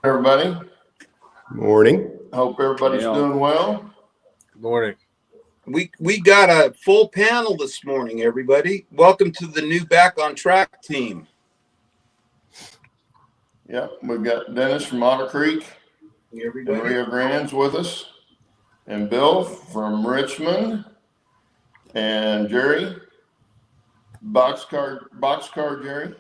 Everybody. Morning. Hope everybody's doing well. Good morning. We got a full panel this morning, everybody. Welcome to the new Back on Track team. Yep, we've got Dennis from Otter Creek and Rio Grande's with us, and Bill from Richmond, and Jerry, Boxcar Jerry.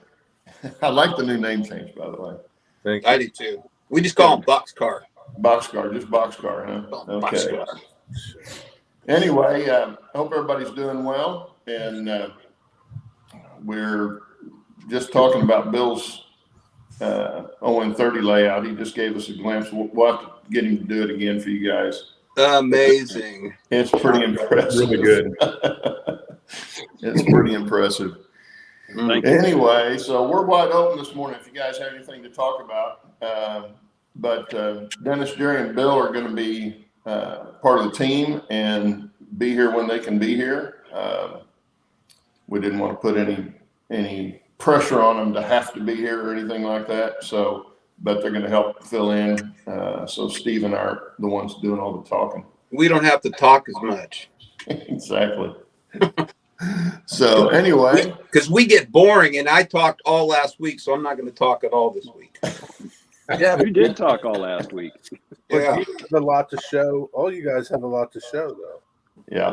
I like the new name change, by the way. Thank you. I do too. We just call him Boxcar. Boxcar, just Boxcar, huh? Okay. Boxcar. Anyway, hope everybody's doing well, and we're just talking about Bill's ON30 layout. He just gave us a glimpse. We'll have to get him to do it again for you guys. Amazing. It's pretty impressive. Really good. It's pretty impressive. Anyway, so we're wide open this morning if you guys have anything to talk about. But Dennis, Jerry, and Bill are going to be part of the team and be here when they can be here. We didn't want to put any pressure on them to have to be here or anything like that. So, but they're going to help fill in. So Steve and I are the ones doing all the talking. We don't have to talk as much. Exactly. So anyway, because we get boring, and I talked all last week, so I'm not going to talk at all this week. Yeah, we did talk all last week. Yeah, You have a lot to show. All you guys have a lot to show, though. yeah.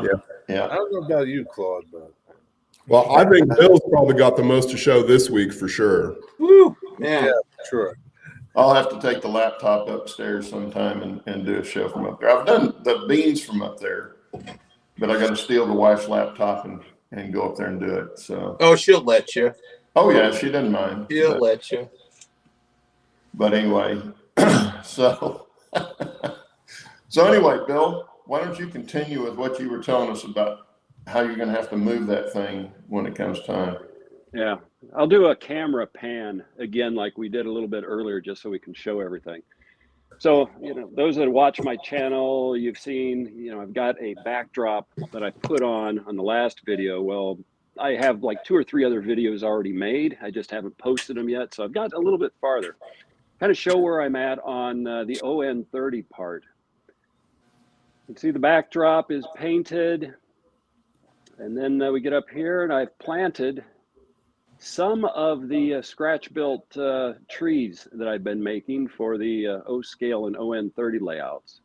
I don't know about you, Claude, but Well, I think Bill's probably got the most to show this week for sure. woo, man. yeah, sure. I'll have to take the laptop upstairs sometime and do a show from up there. I've done the beans from up there, but I got to steal the wife's laptop and go up there and do it. So, Oh, she'll let you. oh yeah, she doesn't mind. She'll let you. But anyway, so anyway, Bill, why don't you continue with what you were telling us about how you're going to have to move that thing when it comes time? Yeah, I'll do a camera pan again, like we did a little bit earlier, just so we can show everything. So, those that watch my channel, you've seen, I've got a backdrop that I put on the last video. Well, I have like 2 or 3 other videos already made. I just haven't posted them yet. So I've got a little bit farther. Kind of show where I'm at on the ON30 part. You can see the backdrop is painted. And then we get up here and I've planted some of the scratch-built trees that I've been making for the O-scale and ON30 layouts.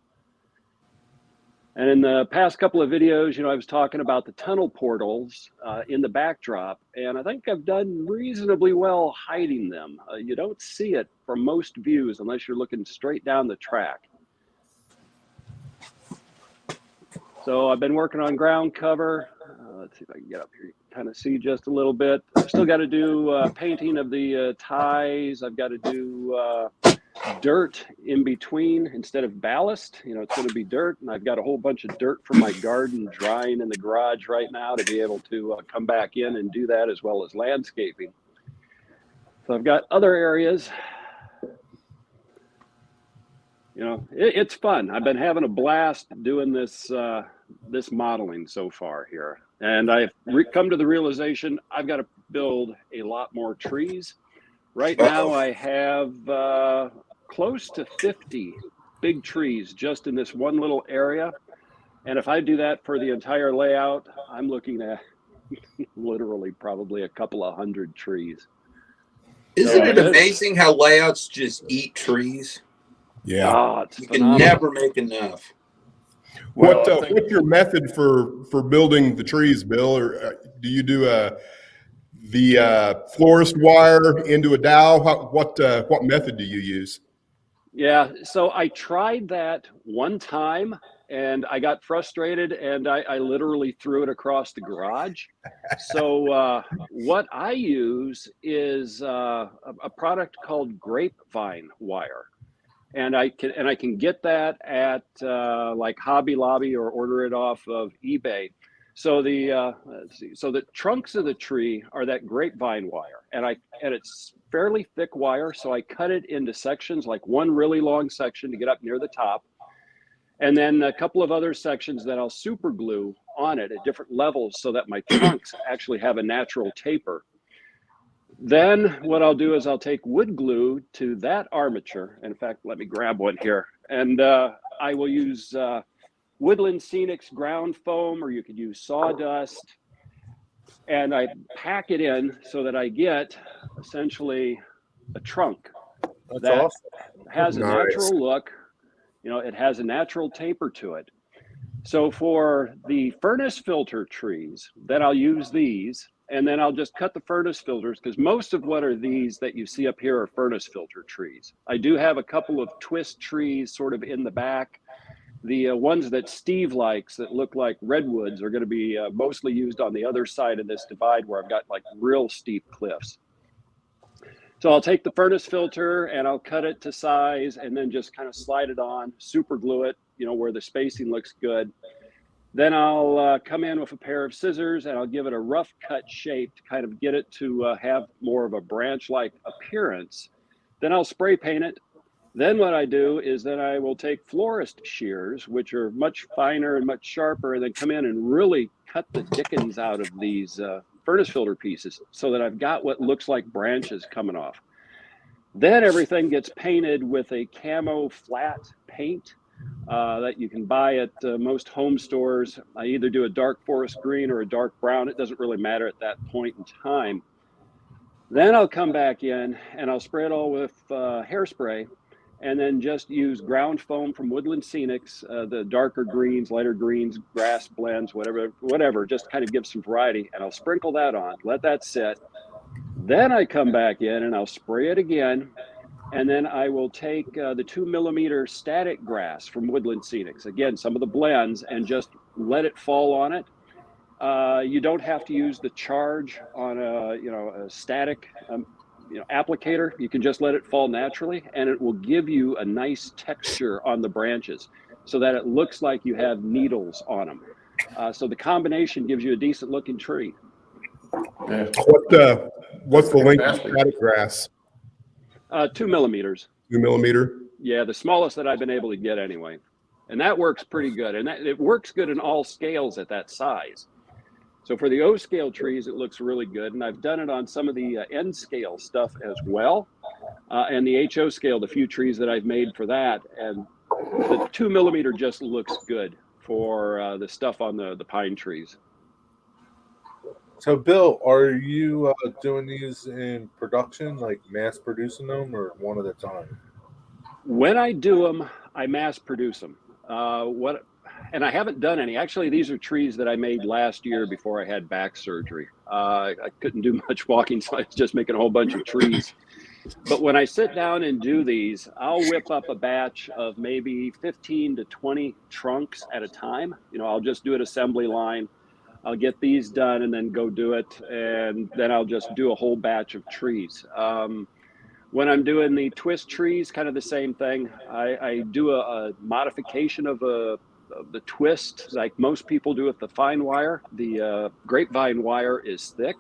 And in the past couple of videos, I was talking about the tunnel portals in the backdrop, and I think I've done reasonably well hiding them. You don't see it from most views unless you're looking straight down the track. So I've been working on ground cover. Let's see if I can get up here. You can kind of see just a little bit. I've still got to do painting of the ties. I've got to do dirt in between instead of ballast. It's going to be dirt, and I've got a whole bunch of dirt from my garden drying in the garage right now to be able to come back in and do that, as well as landscaping. So I've got other areas. It's fun. I've been having a blast doing this this modeling so far here, and I've come to the realization I've got to build a lot more trees. Right now I have close to 50 big trees just in this one little area, and if I do that for the entire layout, I'm looking at literally probably a couple of hundred trees. Isn't it amazing how layouts just eat trees? Yeah. Oh, You can never make enough. Well, What's your method for building the trees, Bill? Or do you do the florist wire into a dowel? What method do you use? Yeah, so I tried that one time and I got frustrated and I literally threw it across the garage. So what I use is a product called grapevine wire. And I can get that at like Hobby Lobby or order it off of eBay. So the trunks of the tree are that grapevine wire, and it's fairly thick wire. So I cut it into sections, like one really long section to get up near the top, and then a couple of other sections that I'll super glue on it at different levels so that my trunks actually have a natural taper. Then what I'll do is I'll take wood glue to that armature. In fact, let me grab one here. And I will use Woodland Scenics ground foam, or you could use sawdust. And I pack it in so that I get essentially a trunk That's that awesome. has a Nice. natural look. You know, it has a natural taper to it. So for the furnace filter trees, then I'll use these, and then I'll just cut the furnace filters, because most of what are these that you see up here are furnace filter trees. I do have a couple of twist trees sort of in the back. The ones that Steve likes that look like redwoods are going to be mostly used on the other side of this divide where I've got like real steep cliffs. So I'll take the furnace filter and I'll cut it to size and then just kind of slide it on, super glue it, you know, where the spacing looks good. Then I'll come in with a pair of scissors and I'll give it a rough cut shape to kind of get it to have more of a branch-like appearance. Then I'll spray paint it. Then what I do is then I will take florist shears, which are much finer and much sharper, and then come in and really cut the dickens out of these furnace filter pieces so that I've got what looks like branches coming off. Then everything gets painted with a camo flat paint that you can buy at most home stores. I either do a dark forest green or a dark brown. It doesn't really matter at that point in time. Then I'll come back in and I'll spray it all with hairspray, and then just use ground foam from Woodland Scenics, the darker greens, lighter greens, grass blends, whatever, just kind of give some variety. And I'll sprinkle that on, let that sit. Then I come back in and I'll spray it again. And then I will take the 2 millimeter static grass from Woodland Scenics, again, some of the blends, and just let it fall on it. You don't have to use the charge on a static applicator. You can just let it fall naturally, and it will give you a nice texture on the branches so that it looks like you have needles on them. So the combination gives you a decent looking tree. Yeah. What's the length of Fantastic. static grass? 2 millimeters. 2 millimeter. Yeah, the smallest that I've been able to get anyway. And that works pretty good. And it works good in all scales at that size. So for the O scale trees, it looks really good. And I've done it on some of the N scale stuff as well. And the HO scale, the few trees that I've made for that. And the 2 millimeter just looks good for the stuff on the pine trees. So, Bill, are you doing these in production, like mass producing them, or one at a time? When I do them, I mass produce them. And I haven't done any. Actually, these are trees that I made last year before I had back surgery. I couldn't do much walking, so I was just making a whole bunch of trees. But when I sit down and do these, I'll whip up a batch of maybe 15 to 20 trunks at a time. You know, I'll just do an assembly line. I'll get these done and then go do it. And then I'll just do a whole batch of trees. When I'm doing the twist trees, kind of the same thing. I do a modification of the twist, like most people do with the fine wire. The grapevine wire is thick.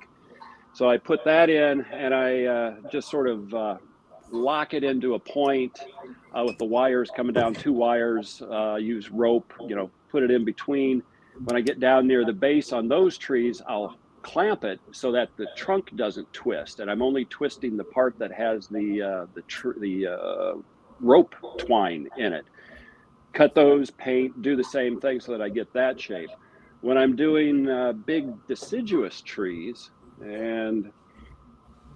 So I put that in and I just sort of lock it into a point with the wires coming down, 2 wires, use rope, put it in between. When I get down near the base on those trees, I'll clamp it so that the trunk doesn't twist, and I'm only twisting the part that has the rope twine in it. Cut those, paint, do the same thing so that I get that shape. When I'm doing big deciduous trees, and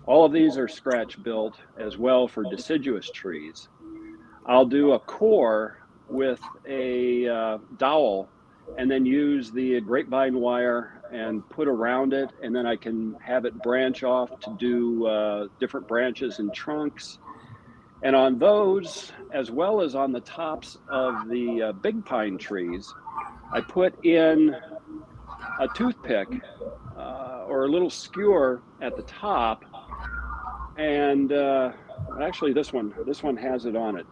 all of these are scratch built as well for deciduous trees, I'll do a core with a dowel and then use the grapevine wire and put around it, and then I can have it branch off to do different branches and trunks. And on those, as well as on the tops of the big pine trees, I put in a toothpick or a little skewer at the top, and actually this one has it on it.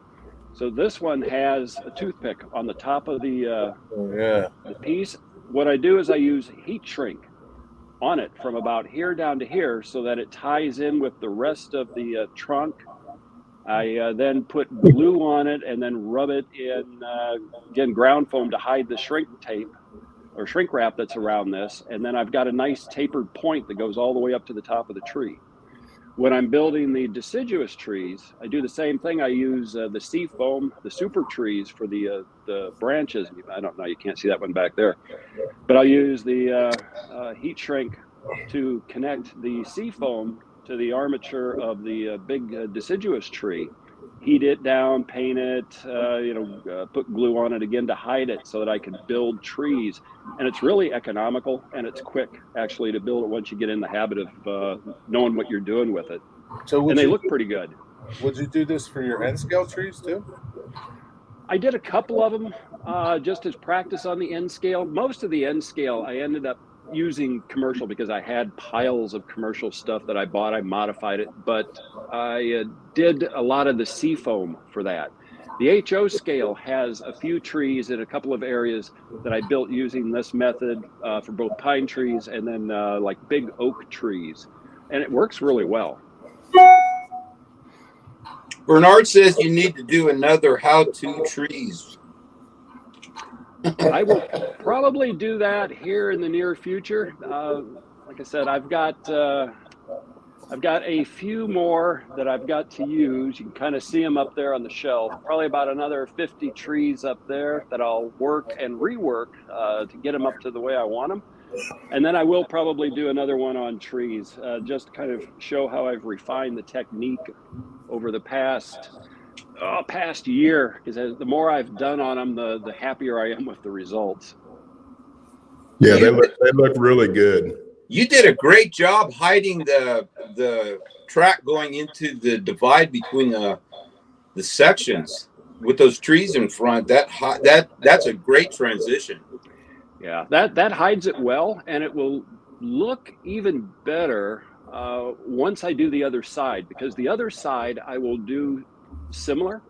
So this one has a toothpick on the top of the piece. What I do is I use heat shrink on it from about here down to here so that it ties in with the rest of the trunk. I then put glue on it and then rub it in, again, ground foam to hide the shrink tape or shrink wrap that's around this. And then I've got a nice tapered point that goes all the way up to the top of the tree. When I'm building the deciduous trees, I do the same thing. I use the sea foam, the super trees for the branches. I don't know, you can't see that one back there, but I'll use the heat shrink to connect the sea foam to the armature of the big deciduous tree, heat it down, paint it, put glue on it again to hide it so that I can build trees. And it's really economical and it's quick actually to build it once you get in the habit of knowing what you're doing with it. So And they look pretty good. Would you do this for your N scale trees too? I did a couple of them just as practice on the N scale. Most of the N scale I ended up using commercial because I had piles of commercial stuff that I bought. I modified it, but I did a lot of the sea foam for that. The HO scale has a few trees in a couple of areas that I built using this method for both pine trees and then like big oak trees. And it works really well. Bernard says you need to do another how-to trees. I will probably do that here in the near future. Like I said, I've got a few more that I've got to use. You can kind of see them up there on the shelf. Probably about another 50 trees up there that I'll work and rework to get them up to the way I want them. And then I will probably do another one on trees, just kind of show how I've refined the technique over the past year, because the more I've done on them, the happier I am with the results. Yeah, they look really good. You did a great job hiding the track going into the divide between the sections with those trees in front. That's a great transition. Yeah, that hides it well, and it will look even better once I do the other side, because the other side I will do similar.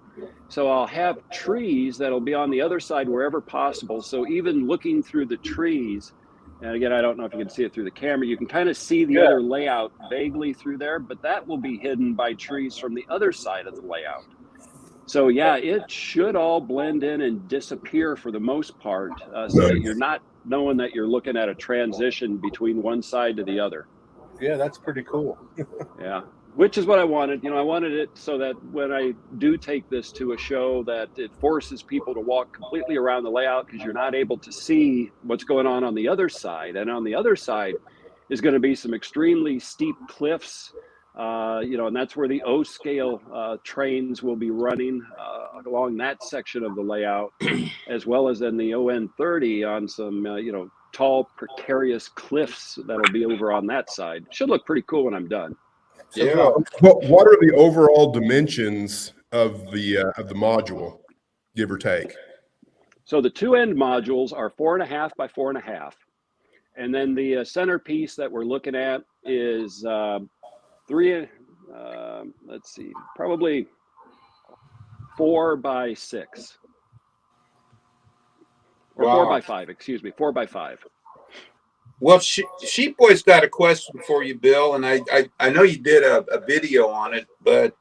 So I'll have trees that'll be on the other side wherever possible. So even looking through the trees, and again, I don't know if you can see it through the camera, you can kind of see the other layout vaguely through there, but that will be hidden by trees from the other side of the layout. So yeah, it should all blend in and disappear for the most part, so that you're not knowing that you're looking at a transition between one side to the other. Yeah, that's pretty cool. Yeah, which is what I wanted. I wanted it so that when I do take this to a show, that it forces people to walk completely around the layout, because you're not able to see what's going on the other side. And on the other side is going to be some extremely steep cliffs, and that's where the O scale trains will be running along that section of the layout, as well as in the ON30 on some, tall, precarious cliffs that'll be over on that side. Should look pretty cool when I'm done. Yeah. What are the overall dimensions of the module, give or take? So the two end modules are 4.5 by 4.5, and then the centerpiece that we're looking at is probably 4 by 6. Or Wow. 4 by 5, excuse me, 4 by 5. Well, Sheep Boy's got a question for you, Bill, and I know you did a video on it, but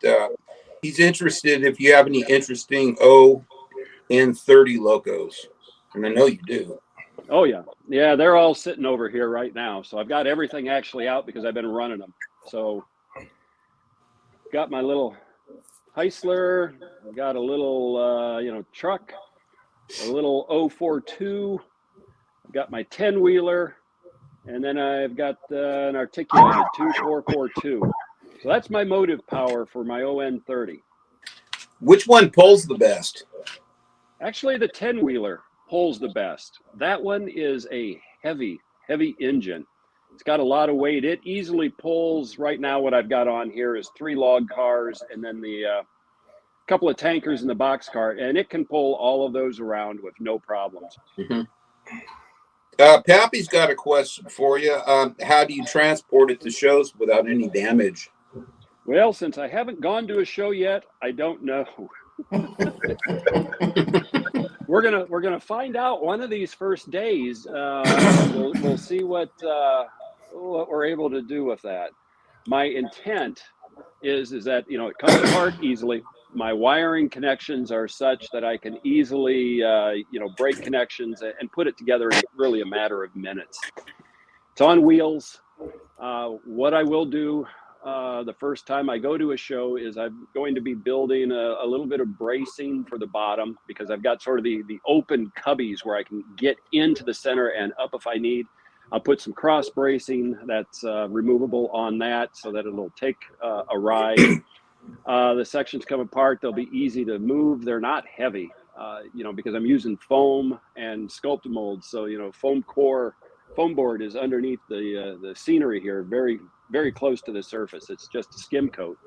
he's interested if you have any interesting ON30 logos, and I know you do. Oh yeah, they're all sitting over here right now. So I've got everything actually out because I've been running them. So got my little Heisler, got a little truck, a little 042, I've got my 10-wheeler, and then I've got an articulated 2442. So that's my motive power for my ON30. Which one pulls the best? Actually, the 10-wheeler pulls the best. That one is a heavy engine. It's got a lot of weight. It easily pulls. Right now what I've got on here is 3 log cars and then the couple of tankers in the box cart, and it can pull all of those around with no problems. Mm-hmm. Pappy's got a question for you. How do you transport it to shows without any damage? Well, since I haven't gone to a show yet, I don't know. We're gonna find out one of these first days. We'll see what we're able to do with that. My intent is that it comes apart easily. My wiring connections are such that I can easily break connections and put it together in really a matter of minutes. It's on wheels. What I will do the first time I go to a show is I'm going to be building a little bit of bracing for the bottom, because I've got sort of the open cubbies where I can get into the center and up if I need. I'll put some cross bracing that's removable on that so that it'll take a ride. The sections come apart. They'll be easy to move. They're not heavy, because I'm using foam and sculpt molds. So, foam board is underneath the scenery here, very, very close to the surface. It's just a skim coat.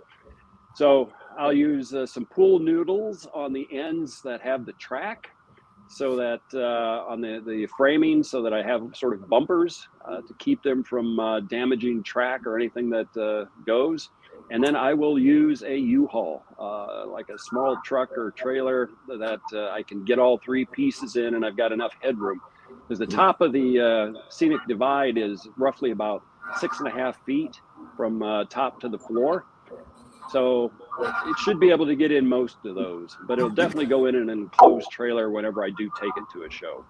So I'll use some pool noodles on the ends that have the track, so that on the framing, so that I have sort of bumpers to keep them from damaging track or anything that goes. And then I will use a U-Haul, like a small truck or trailer that I can get all three pieces in, and I've got enough headroom. Because the top of the scenic divide is roughly about 6.5 feet from top to the floor. So it should be able to get in most of those, but it'll definitely go in an enclosed trailer whenever I do take it to a show.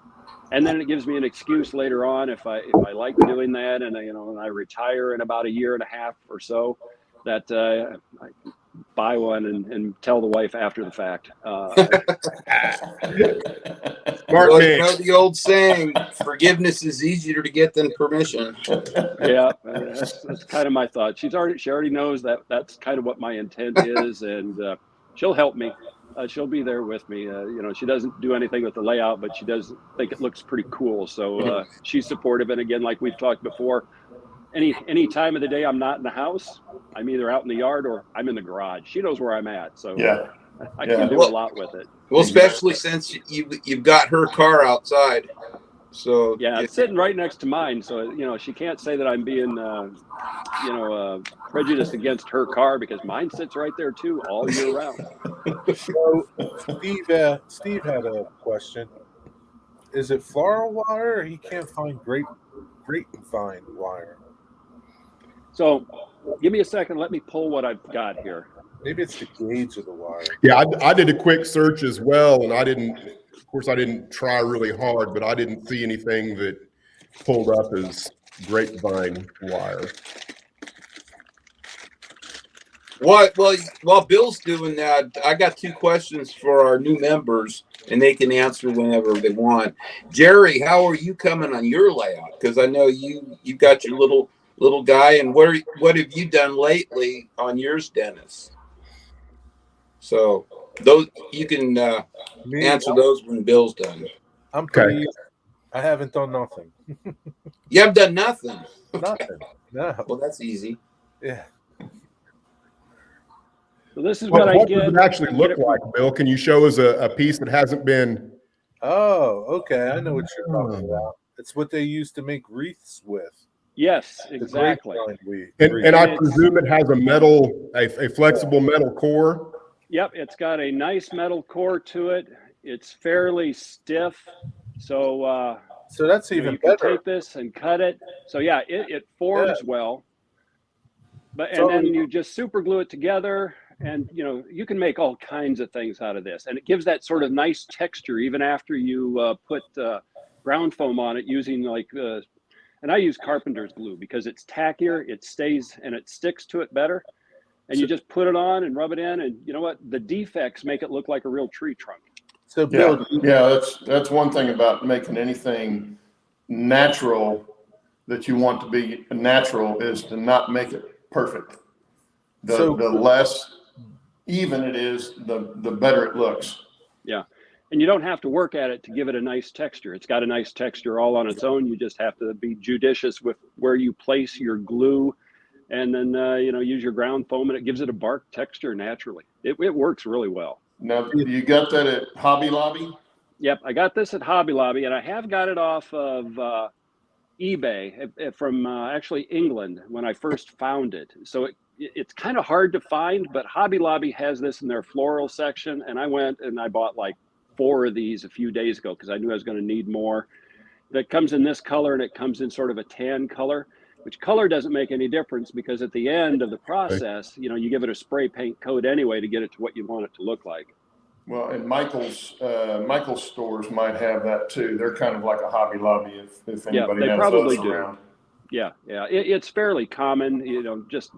And then it gives me an excuse later on, if I like doing that, and I retire in about 1.5 years or so, that I buy one and tell the wife after the fact. Smart Well, man. the old saying, forgiveness is easier to get than permission. Yeah, that's kind of my thought. She already knows that's kind of what my intent is, and she'll help me. She'll be there with me. She doesn't do anything with the layout, but she does think it looks pretty cool. So she's supportive. And again, like we've talked before, any time of the day I'm not in the house, I'm either out in the yard or I'm in the garage. She knows where I'm at, so Yeah. I can do a lot with it. Well, especially since you've got her car outside. So Yeah, it's sitting right next to mine, so she can't say that I'm being prejudiced against her car, because mine sits right there too all year round. So Steve had a question. Is it floral wire, or he can't find grapevine wire? Oh. So give me a second. Let me pull what I've got here. Maybe it's the gauge of the wire. Yeah, I did a quick search as well, and I didn't try really hard, but I didn't see anything that pulled up as grapevine wire. While Bill's doing that, I got 2 questions for our new members, and they can answer whenever they want. Jerry, how are you coming on your layout? Because I know you got your little guy, and what have you done lately on yours, Dennis? So those you can answer those when Bill's done. I'm pretty. I haven't done nothing. You haven't done nothing. Nothing. No. Well, that's easy. Yeah. So this is what I What get. does it actually look like, Bill? Can you show us a piece that hasn't been? Oh, okay. I know what you're talking about. It's what they used to make wreaths with. Yes, The exactly. grapevine And I presume it has a flexible metal core. Yep, it's got a nice metal core to it. It's fairly stiff, so that's even you can better. take this and cut it. So yeah, it forms well. And then you just super glue it together, and you can make all kinds of things out of this, and it gives that sort of nice texture even after you put ground foam on it, using and I use carpenter's glue because it's tackier, it stays and it sticks to it better. And you just put it on and rub it in, and you know what? The defects make it look like a real tree trunk. So Bill, that's one thing about making anything natural that you want to be natural, is to not make it perfect. The less even it is, the better it looks. Yeah. And you don't have to work at it to give it a nice texture. It's got a nice texture all on its own. You just have to be judicious with where you place your glue, and then use your ground foam, and it gives it a bark texture naturally. It works really well. Now, you got that at Hobby Lobby? Yep, I got this at Hobby Lobby, and I have got it off of eBay from actually England when I first found it. So it's kind of hard to find, but Hobby Lobby has this in their floral section, and I went and I bought like 4 of these a few days ago because I knew I was going to need more. That comes in this color, and it comes in sort of a tan color, which color doesn't make any difference, because at the end of the process, you give it a spray paint coat anyway to get it to what you want it to look like. Well, and Michael's stores might have that too. They're kind of like a Hobby Lobby if anybody they has probably those do. around. Yeah. It's fairly common, just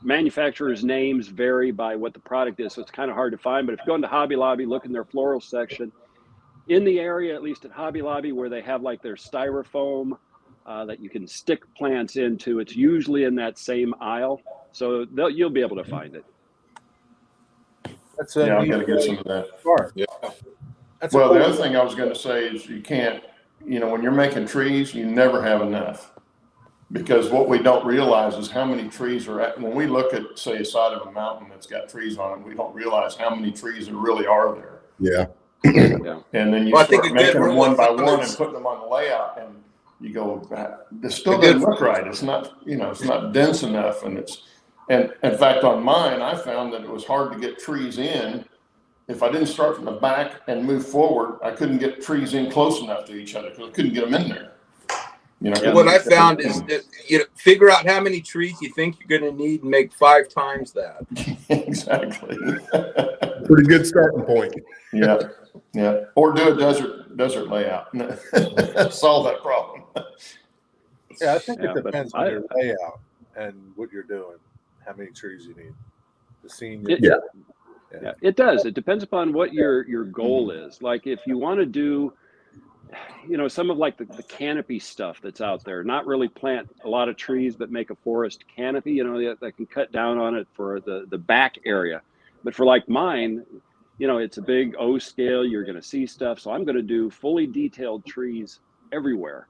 manufacturers' names vary by what the product is, so it's kind of hard to find. But if you go into Hobby Lobby, look in their floral section, in the area, at least at Hobby Lobby, where they have like their styrofoam that you can stick plants into, it's usually in that same aisle. So you'll be able to find it. That's Yeah, I've got to get some of that. Smart. Yeah. That's Well, cool. the other thing I was going to say is you can't, when you're making trees, you never have enough. Because what we don't realize is how many trees are at, when we look at, say, a side of a mountain that's got trees on it, we don't realize how many trees there really are there. Yeah. Yeah. And then you Well, I think start a good making them rule one of by thumb one is- and putting them on the layout, and you go, this still A good- doesn't look right. It's not, it's not dense enough. And in fact, on mine, I found that it was hard to get trees in. If I didn't start from the back and move forward, I couldn't get trees in close enough to each other because I couldn't get them in there. What I found is that figure out how many trees you think you're going to need and make 5 times that. Exactly. Pretty good starting point. Yeah. Or do a desert layout. Solve that problem. Yeah, I think Yeah, it but depends on your layout and what you're doing, how many trees you need. The scene. Yeah, it does. It depends upon what your goal is. Like if you want to do, some of like the canopy stuff that's out there, not really plant a lot of trees, but make a forest canopy, that can cut down on it for the back area. But for like mine, it's a big O scale, you're going to see stuff. So I'm going to do fully detailed trees everywhere.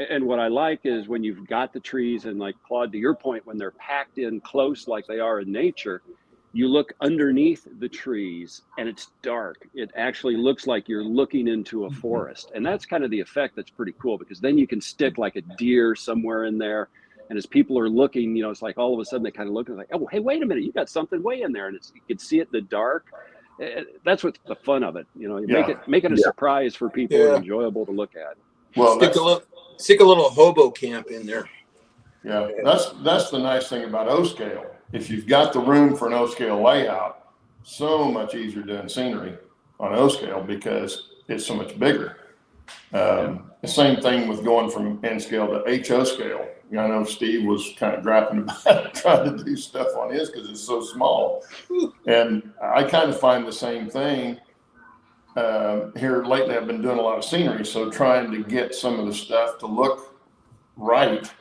And what I like is when you've got the trees and like Claude, to your point, when they're packed in close like they are in nature, you look underneath the trees and it's dark. It actually looks like you're looking into a forest. And that's kind of the effect that's pretty cool, because then you can stick like a deer somewhere in there. And as people are looking, it's like all of a sudden they kind of look and like, oh, hey, wait a minute, you got something way in there. And you can see it in the dark. That's what's the fun of it. Make it a surprise for people and enjoyable to look at. Well, stick a little hobo camp in there. Yeah, that's the nice thing about O scale. If you've got the room for an O scale layout, so much easier doing scenery on O scale because it's so much bigger. The same thing with going from N scale to HO scale. I know Steve was kind of griping about it, trying to do stuff on his because it's so small. And I kind of find the same thing here lately. I've been doing a lot of scenery, so trying to get some of the stuff to look right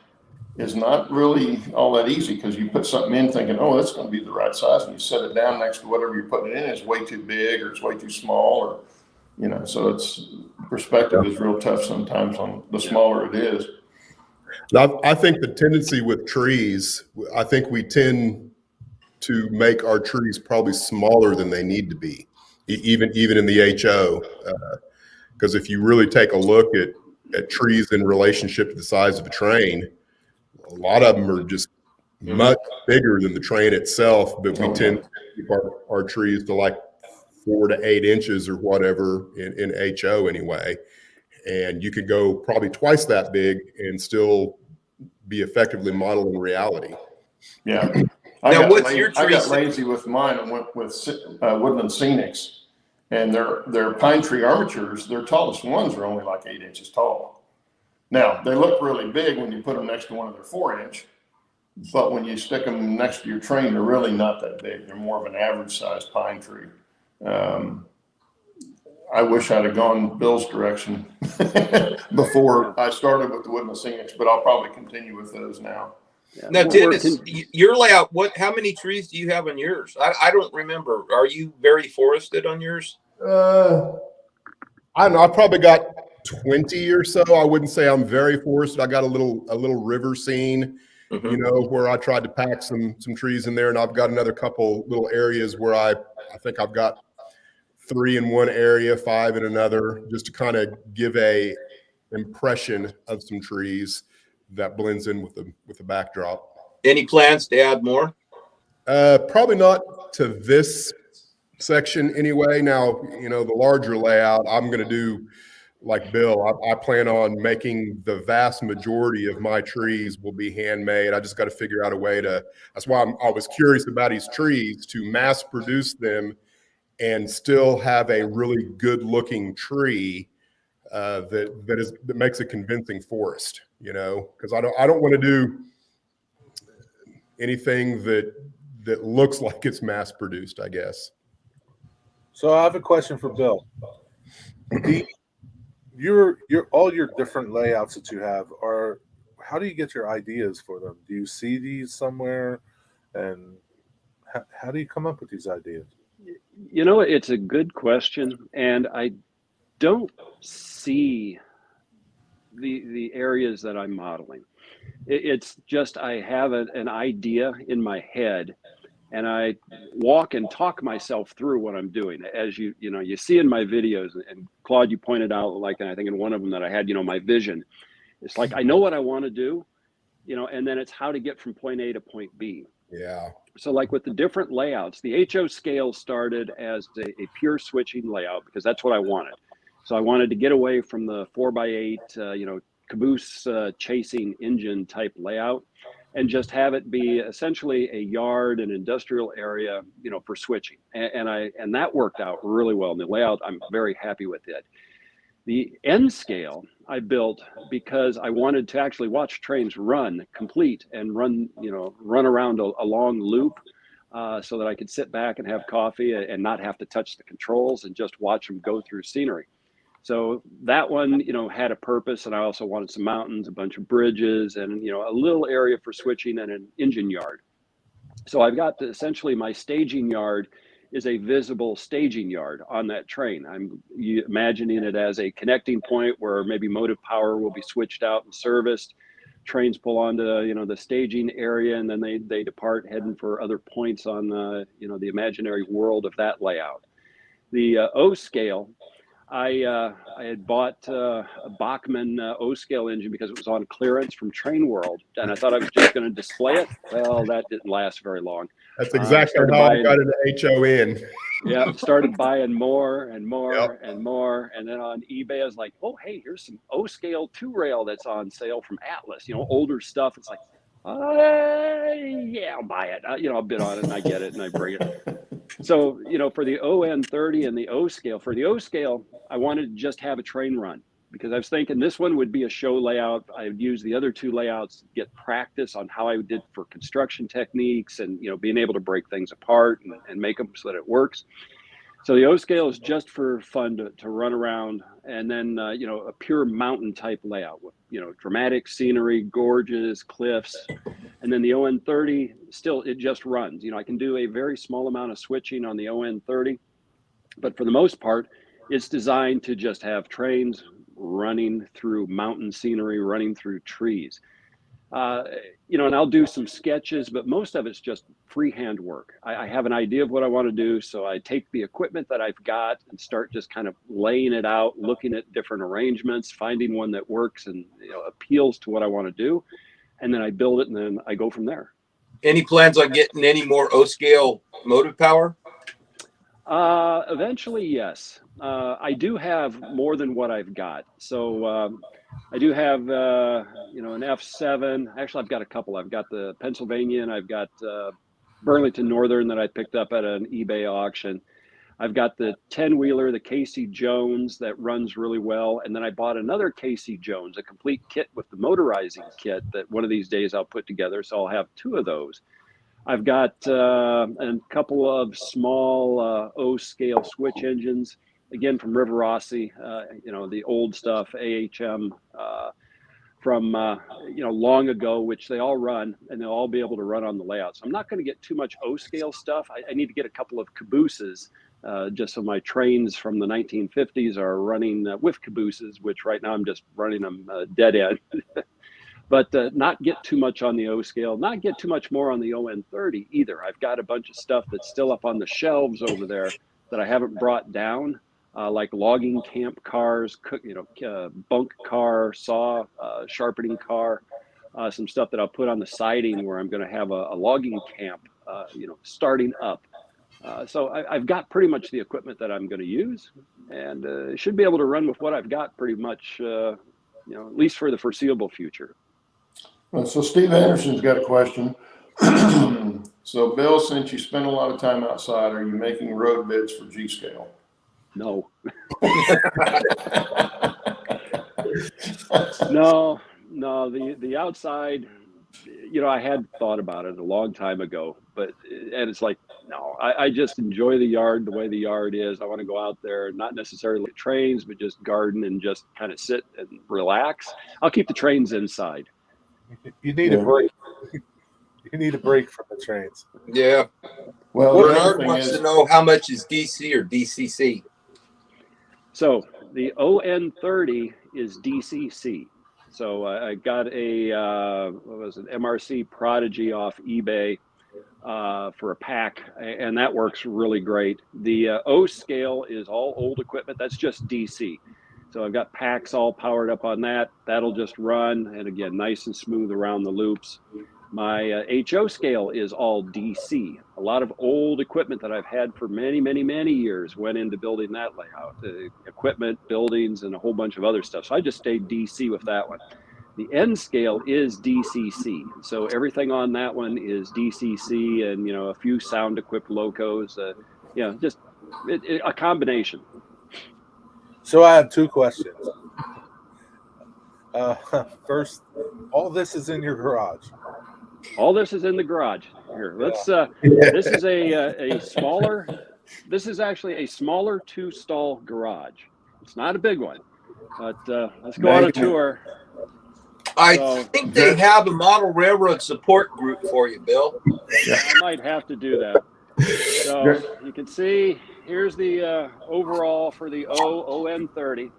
is not really all that easy, because you put something in thinking, oh, that's going to be the right size, and you set it down next to whatever you're putting it in, it's way too big or it's way too small, or so it's perspective is real tough sometimes on the smaller it is. I think the tendency with trees, I think we tend to make our trees probably smaller than they need to be, even in the HO, because if you really take a look at trees in relationship to the size of a train, a lot of them are just much bigger than the train itself, but we tend to keep our trees to like 4 to 8 inches or whatever in HO anyway. And you could go probably twice that big and still be effectively modeling reality. Yeah. Now, I got lazy with mine and went with Woodland Scenics, and their pine tree armatures, their tallest ones are only like 8 inches tall. Now, they look really big when you put them next to one of their 4-inch, but when you stick them next to your train, they're really not that big. They're more of an average sized pine tree. I wish I'd have gone Bill's direction before I started with the Woodland Scenics, but I'll probably continue with those now. Yeah. Now, Dennis, your layout, how many trees do you have on yours? I don't remember. Are you very forested on yours? I don't know. I probably got 20 or so. I wouldn't say I'm very forested. I got a little river scene, where I tried to pack some trees in there, and I've got another couple little areas where I think I've got 3 in one area, 5 in another, just to kind of give a impression of some trees that blends in with the backdrop. Any plans to add more? Probably not to this section anyway. Now, the larger layout, I'm going to do like Bill. I plan on making the vast majority of my trees will be handmade. I just got to figure out a way that's why I was curious about his trees, to mass produce them and still have a really good looking tree that makes a convincing forest, because I don't want to do anything that that looks like it's mass produced, I guess. So I have a question for Bill. Your all your different layouts that you have are, how do you get your ideas for them? Do you see these somewhere, and how do you come up with these ideas? You know, it's a good question, and I don't see the areas that I'm modeling. It's just I have an idea in my head, and I walk and talk myself through what I'm doing. As you know, you see in my videos, and Claude, you pointed out, like, and I think in one of them that I had, my vision. It's like I know what I want to do, and then it's how to get from point A to point B. Yeah. So like with the different layouts, the HO scale started as a pure switching layout because that's what I wanted. So I wanted to get away from the 4x8, caboose chasing engine type layout, and just have it be essentially a yard, an industrial area, for switching. And that worked out really well. And the layout, I'm very happy with it. The N scale I built because I wanted to actually watch trains run complete and run around a long loop, so that I could sit back and have coffee and not have to touch the controls and just watch them go through scenery. So that one, had a purpose, and I also wanted some mountains, a bunch of bridges, and a little area for switching and an engine yard. So I've got essentially my staging yard is a visible staging yard on that train. I'm imagining it as a connecting point where maybe motive power will be switched out and serviced. Trains pull onto the staging area, and then they depart heading for other points on the imaginary world of that layout. The O scale, I had bought a Bachmann O scale engine because it was on clearance from Train World, and I thought I was just going to display it. Well, that didn't last very long. That's exactly how I got into HON. Yeah, started buying more and more Yep. and more, and then on eBay I was like, oh hey, here's some O scale 2-rail that's on sale from Atlas. Older stuff. It's like, yeah, I'll buy it. I'll bid on it, and I get it, and I bring it. So, for the ON30 and the O scale, for the O scale, I wanted to just have a train run because I was thinking this one would be a show layout. I would use the other two layouts to get practice on how I did for construction techniques and, being able to break things apart and make them so that it works. So the O scale is just for fun to run around, and then, a pure mountain type layout with, dramatic scenery, gorges, cliffs. And then the ON30, still, it just runs. I can do a very small amount of switching on the ON30, but for the most part, it's designed to just have trains running through mountain scenery, running through trees. And I'll do some sketches, but most of it's just freehand work. I have an idea of what I want to do, so I take the equipment that I've got and start just kind of laying it out, looking at different arrangements, finding one that works and appeals to what I want to do, and then I build it, and then I go from there. Any plans on getting any more O scale motive power? Eventually, yes. I do have more than what I've got. So I do have, an F7. Actually, I've got a couple. I've got the Pennsylvania, and I've got Burlington Northern that I picked up at an eBay auction. I've got the 10-wheeler, the Casey Jones, that runs really well. And then I bought another Casey Jones, a complete kit with the motorizing kit that one of these days I'll put together. So I'll have two of those. I've got a couple of small O-scale switch engines, again, from River Rossi, the old stuff, AHM, from, long ago, which they all run, and they'll all be able to run on the layout. So I'm not going to get too much O-scale stuff. I need to get a couple of cabooses, just so my trains from the 1950s are running with cabooses, which right now I'm just running them dead end. But not get too much on the O scale, not get too much more on the ON30 either. I've got a bunch of stuff that's still up on the shelves over there that I haven't brought down, like logging camp cars, bunk car, saw, sharpening car, some stuff that I'll put on the siding where I'm going to have a logging camp, starting up. So I've got pretty much the equipment that I'm going to use, and should be able to run with what I've got pretty much, at least for the foreseeable future. Well, so Steve Anderson's got a question. So Bill, since you spend a lot of time outside, are you making road bids for G scale? No. No, the outside, I had thought about it a long time ago, and it's like, no, I just enjoy the yard the way the yard is. I want to go out there, not necessarily trains, but just garden and just kind of sit and relax. I'll keep the trains inside. You need a break. You need a break from the trains. Yeah. Well, the other Bernard thing wants is, to know how much is DC or DCC. So the ON30 is DCC. So I got a what was it, MRC Prodigy off eBay for a pack, and that works really great. The O scale is all old equipment. That's just DC. So I've got packs all powered up on that. That'll just run, and again, nice and smooth around the loops. My HO scale is all DC. A lot of old equipment that I've had for many, many, many years went into building that layout. Equipment, buildings, and a whole bunch of other stuff. So I just stayed DC with that one. The N scale is DCC. So everything on that one is DCC, and, a few sound equipped locos, just a combination. So I have two questions. First, all this is in your garage. All this is in the garage. Here, let's. This is a smaller. This is actually a smaller 2-stall garage. It's not a big one, but let's go on a tour. I think they have a model railroad support group for you, Bill. I might have to do that. So you can see here's the overall for the ON30.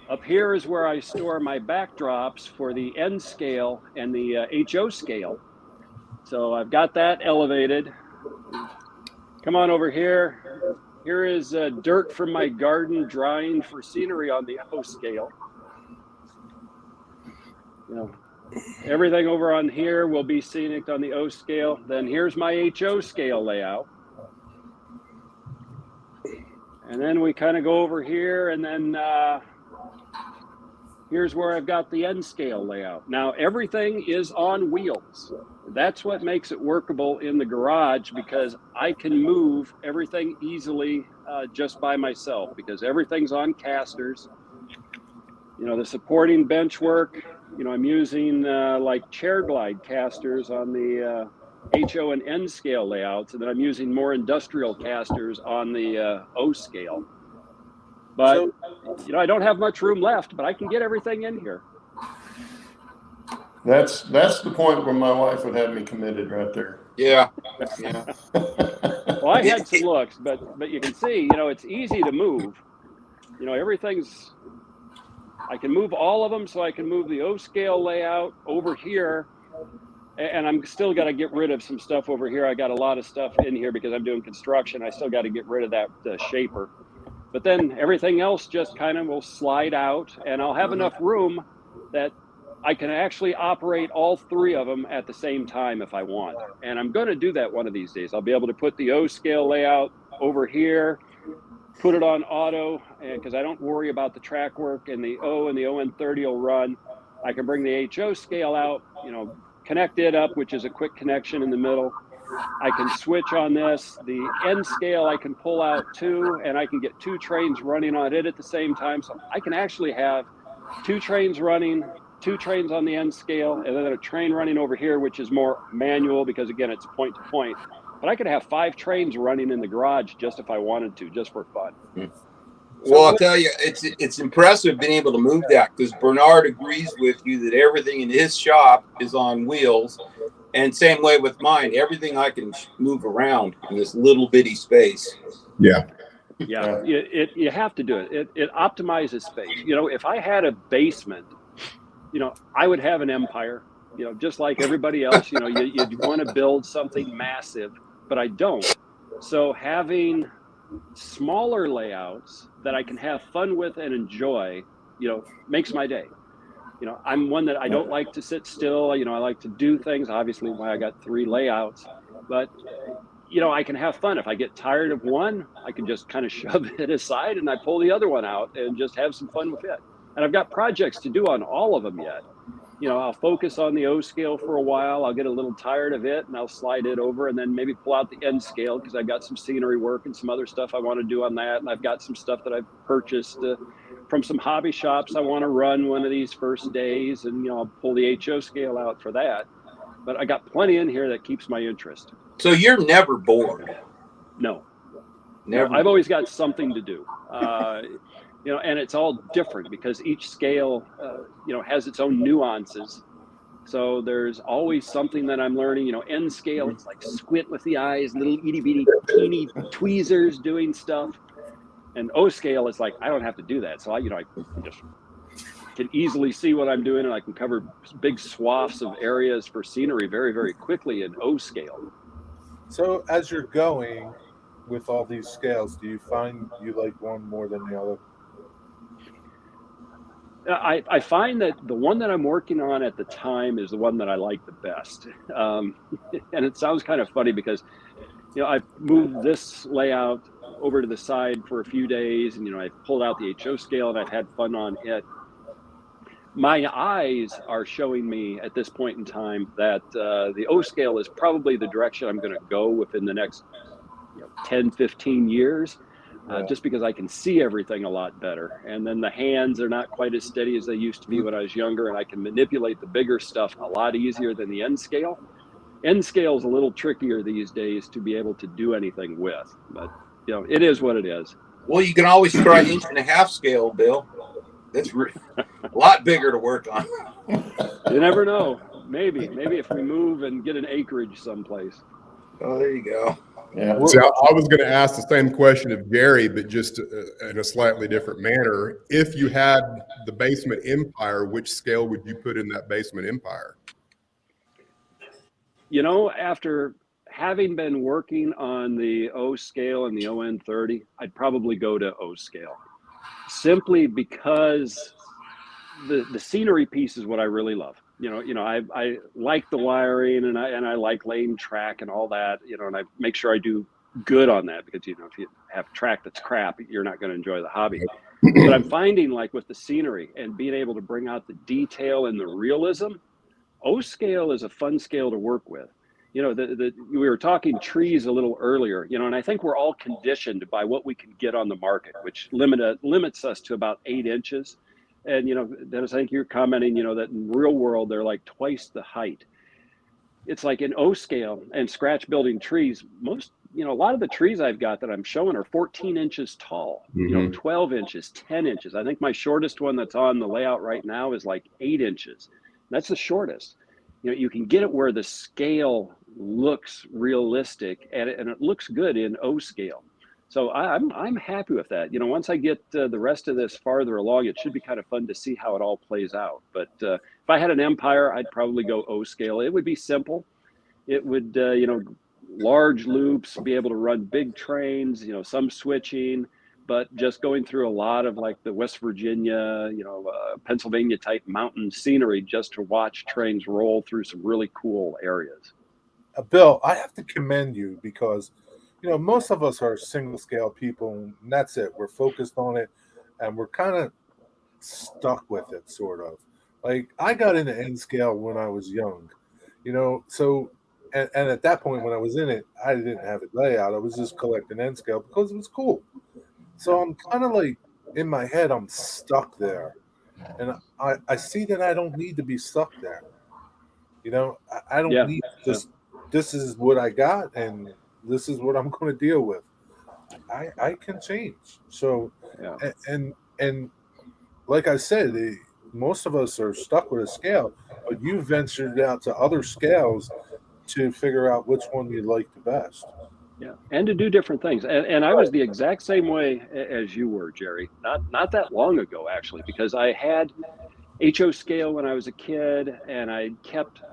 Up here is where I store my backdrops for the N scale and the HO scale. So I've got that elevated. Come on over here. Here is dirt from my garden drying for scenery on the O scale. Everything over on here will be scenic on the O scale. Then here's my HO scale layout. And then we kind of go over here, and then here's where I've got the N scale layout. Now, everything is on wheels. That's what makes it workable in the garage, because I can move everything easily just by myself, because everything's on casters. The supporting bench work, I'm using like chair glide casters on the HO and N scale layouts, and then I'm using more industrial casters on the O scale. But, I don't have much room left, but I can get everything in here. that's the point where my wife would have me committed right there. Yeah. Well, I had some looks, but you can see, it's easy to move. Everything's, I can move all of them, so I can move the O scale layout over here, and I'm still got to get rid of some stuff over here. I got a lot of stuff in here because I'm doing construction. I still got to get rid of that shaper. But then everything else just kind of will slide out, and I'll have enough room that I can actually operate all three of them at the same time if I want. And I'm going to do that one of these days. I'll be able to put the O scale layout over here, put it on auto, and because I don't worry about the track work, and the O and the ON30 will run. I can bring the HO scale out, connect it up, which is a quick connection in the middle. I can switch on this. The N scale I can pull out too, and I can get 2 trains running on it at the same time. So I can actually have 2 trains running, 2 trains on the N scale, and then a train running over here, which is more manual because, again, it's point to point. But I could have 5 trains running in the garage just if I wanted to, just for fun. Well, I'll tell you, it's impressive being able to move that, because Bernard agrees with you that everything in his shop is on wheels. And same way with mine, everything I can move around in this little bitty space. Yeah. Yeah, you have to do it. It optimizes space. If I had a basement, I would have an empire, just like everybody else. You'd want to build something massive, but I don't. So having smaller layouts that I can have fun with and enjoy, makes my day. I'm one that I don't like to sit still. I like to do things, obviously why I got 3 layouts, but I can have fun. If I get tired of one, I can just kind of shove it aside and I pull the other one out and just have some fun with it. And I've got projects to do on all of them yet. I'll focus on the O scale for a while. I'll get a little tired of it and I'll slide it over and then maybe pull out the N scale because I've got some scenery work and some other stuff I want to do on that. And I've got some stuff that I've purchased from some hobby shops I want to run one of these first days, and I'll pull the HO scale out for that. But I got plenty in here that keeps my interest. So you're never bored. No. Never. No, I've always got something to do. And it's all different because each scale, has its own nuances. So there's always something that I'm learning. N scale, it's like squint with the eyes, little itty bitty teeny tweezers doing stuff. And O scale is like, I don't have to do that. So I just can easily see what I'm doing, and I can cover big swaths of areas for scenery very, very quickly in O scale. So as you're going with all these scales, do you find you like one more than the other? I find that the one that I'm working on at the time is the one that I like the best. And it sounds kind of funny because, I moved this layout over to the side for a few days, and, I pulled out the HO scale and I've had fun on it. My eyes are showing me at this point in time that the O scale is probably the direction I'm going to go within the next 10, 15 years. Just because I can see everything a lot better. And then the hands are not quite as steady as they used to be when I was younger, and I can manipulate the bigger stuff a lot easier than the N scale. N scale is a little trickier these days to be able to do anything with, but it is what it is. Well, you can always try 1.5 scale, Bill. That's a lot bigger to work on. You never know. Maybe if we move and get an acreage someplace. Oh, there you go. Yeah. So I was going to ask the same question of Gary, but just in a slightly different manner. If you had the basement empire, which scale would you put in that basement empire? After having been working on the O scale and the ON30, I'd probably go to O scale, simply because the scenery piece is what I really love. I like the wiring, and I like laying track and all that, and I make sure I do good on that, because, if you have track that's crap, you're not going to enjoy the hobby. But I'm finding, like, with the scenery and being able to bring out the detail and the realism, O scale is a fun scale to work with. We were talking trees a little earlier, and I think we're all conditioned by what we can get on the market, which limits us to about 8 inches. And, Dennis, I think you're commenting, that in real world, they're like twice the height. It's like in O scale and scratch building trees, a lot of the trees I've got that I'm showing are 14 inches tall, 12 inches, 10 inches. I think my shortest one that's on the layout right now is like 8 inches. That's the shortest. You can get it where the scale looks realistic, and it looks good in O scale. So I'm happy with that. Once I get the rest of this farther along, it should be kind of fun to see how it all plays out. But if I had an empire, I'd probably go O scale. It would be simple. It would, large loops, be able to run big trains, some switching, but just going through a lot of, like, the West Virginia, Pennsylvania type mountain scenery just to watch trains roll through some really cool areas. Bill, I have to commend you because most of us are single scale people, and that's it. We're focused on it, and we're kind of stuck with it, sort of. Like, I got into N scale when I was young, so, and at that point when I was in it, I didn't have it layout. I was just collecting N scale because it was cool. So I'm kind of like, in my head, I'm stuck there. And I see that I don't need to be stuck there. I don't need just, this is what I got, and this is what I'm going to deal with. I can change. So, and like I said, most of us are stuck with a scale, but you ventured out to other scales to figure out which one you like the best. Yeah, and to do different things. And I was the exact same way as you were, Jerry. Not that long ago, actually, because I had HO scale when I was a kid, and I